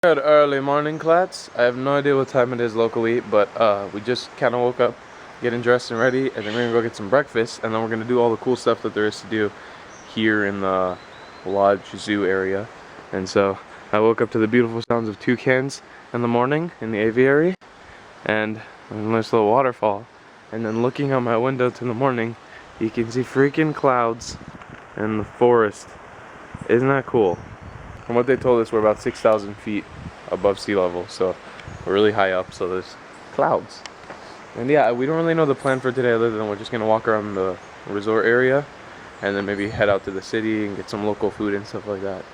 Good early morning, class. I have no idea what time it is locally, but we just kind of woke up, getting dressed and ready, and then we're gonna go get some breakfast, and then we're gonna do all the cool stuff that there is to do here in the lodge zoo area. And so I woke up to the beautiful sounds of toucans in the morning in the aviary, and a nice little waterfall. And then looking out my window to the morning, you can see freaking clouds and the forest. Isn't that cool? From what they told us, we're about 6,000 feet above sea level, so we're really high up, so there's clouds. And yeah, we don't really know the plan for today other than we're just gonna walk around the resort area and then maybe head out to the city and get some local food and stuff like that.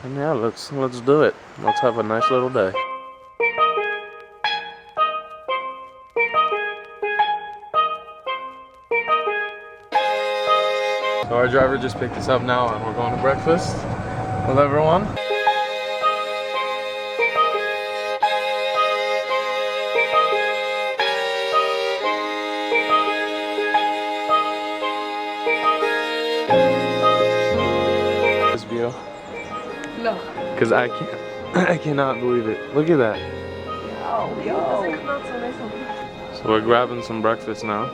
And yeah, let's do it. Let's have a nice little day. So our driver just picked us up now and we're going to breakfast with everyone. This view. No. Because I cannot believe it. Look at that. So we're grabbing some breakfast now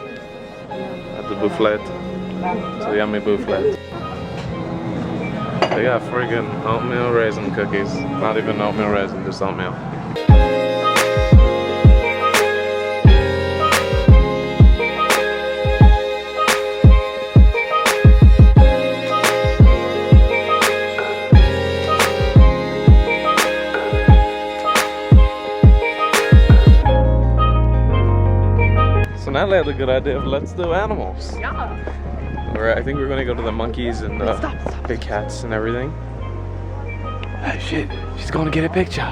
at the buffet. So yummy buffet. They got friggin' oatmeal raisin cookies. Not even oatmeal raisin, just oatmeal. So Natalie had a good idea of let's do animals. Yeah. I think we're gonna go to the monkeys and the big cats and everything. Oh shit, she's gonna get a picture.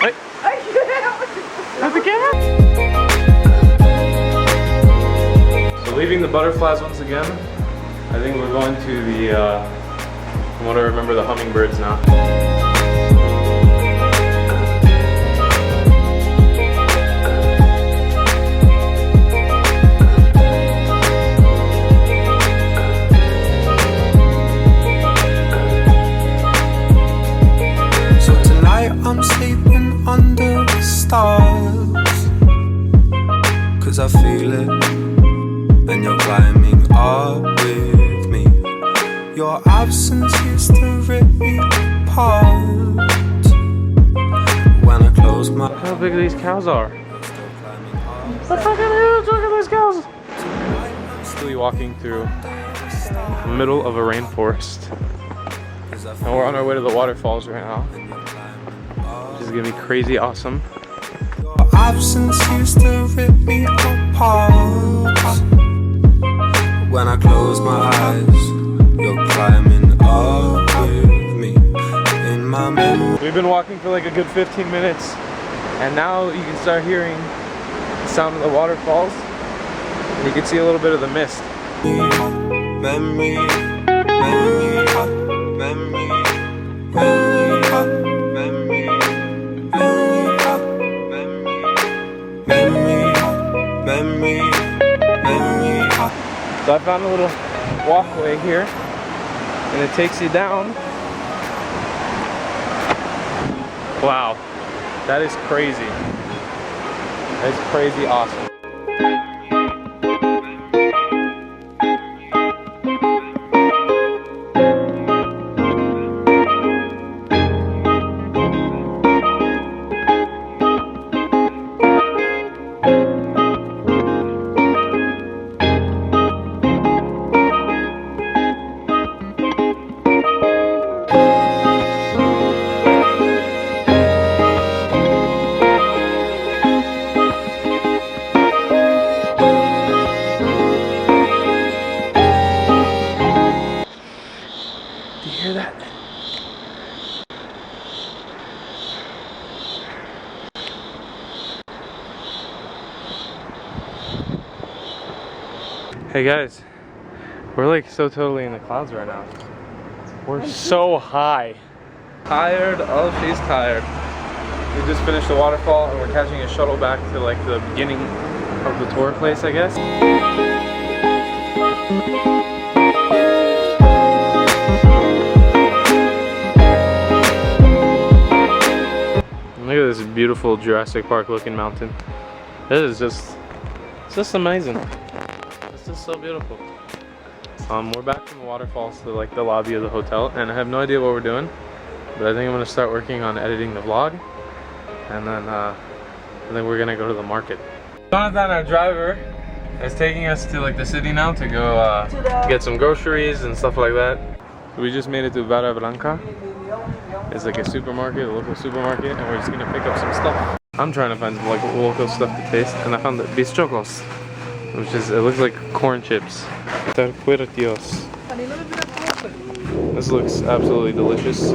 Wait. That's the camera? So leaving the butterflies once again. I think we're going to the from what I remember, the hummingbirds now. So tonight I'm sleeping under the stars, 'cause I feel it, and you're climbing up with me. Your absence used to rip me apart. When I close my eyes. How big these cows are. They're fucking huge, look at these cows. We're walking through the middle of a rainforest. And we're on our way to the waterfalls right now. Which is gonna be crazy awesome. Your absence used to rip me apart. When I close my eyes, you're climbing up with me in my memory. We've been walking for like a good 15 minutes, and now you can start hearing the sound of the waterfalls, and you can see a little bit of the mist. Memory, So I found a little walkway here, and it takes you down. Wow, that is crazy. That is crazy awesome. Hey guys, we're like so totally in the clouds right now. We're so high. Tired? Oh, she's tired. We just finished the waterfall and we're catching a shuttle back to like the beginning of the tour place, I guess. Look at this beautiful Jurassic Park looking mountain. This is just amazing. It's just so beautiful. We're back from the waterfalls to like the lobby of the hotel, and I have no idea what we're doing, but I think I'm gonna start working on editing the vlog, and then we're gonna go to the market. Jonathan, our driver, is taking us to like the city now to go get some groceries and stuff like that. We just made it to Barra Blanca. It's like a supermarket, a local supermarket, and we're just gonna pick up some stuff. I'm trying to find some like local stuff to taste, and I found the bichocos, which is, it looks like corn chips. Terpuertios. This looks absolutely delicious.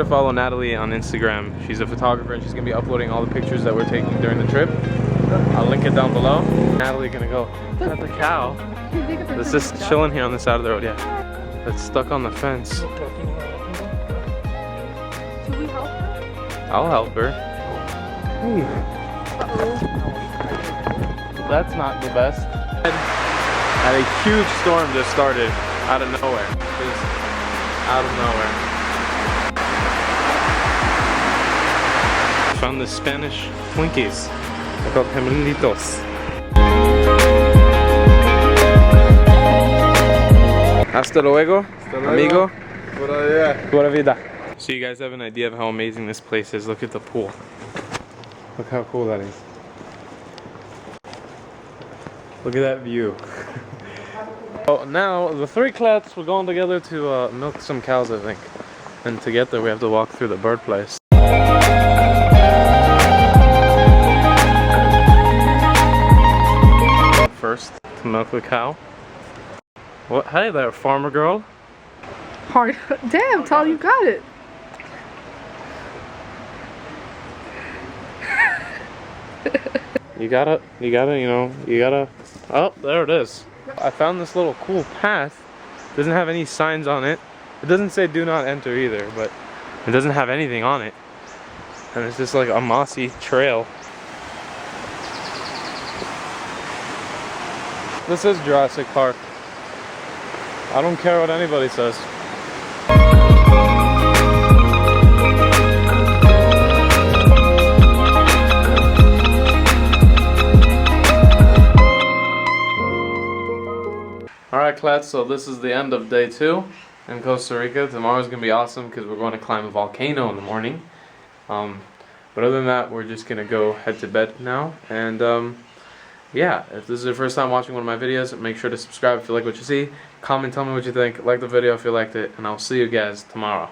Follow Natalie on Instagram. She's a photographer and she's gonna be uploading all the pictures that we're taking during the trip. I'll link it down below. Natalie gonna go pet the cow that's just chilling here on the side of the road. Yeah, that's stuck on the fence. Should we help her? I'll help her. Hey. That's not the best. And a huge storm just started out of nowhere. Just out of nowhere. Found the Spanish Twinkies. They're called gemelitos. Hasta luego, amigo. Pura vida. So you guys have an idea of how amazing this place is. Look at the pool. Look how cool that is. Look at that view. So now the three clats we're going together to milk some cows, I think. And to get there we have to walk through the bird place. First to milk the cow. What? Hey there, farmer girl. Hard. Damn, Tal, you got it. You gotta, you gotta. Oh, there it is. I found this little cool path. Doesn't have any signs on it. It doesn't say do not enter either, but it doesn't have anything on it. And it's just like a mossy trail. This is Jurassic Park. I don't care what anybody says. Alright, class, so this is the end of day 2 in Costa Rica. Tomorrow's gonna be awesome because we're going to climb a volcano in the morning. But other than that, we're just gonna go head to bed now. And yeah, if this is your first time watching one of my videos, make sure to subscribe if you like what you see. Comment, tell me what you think. Like the video if you liked it, and I'll see you guys tomorrow.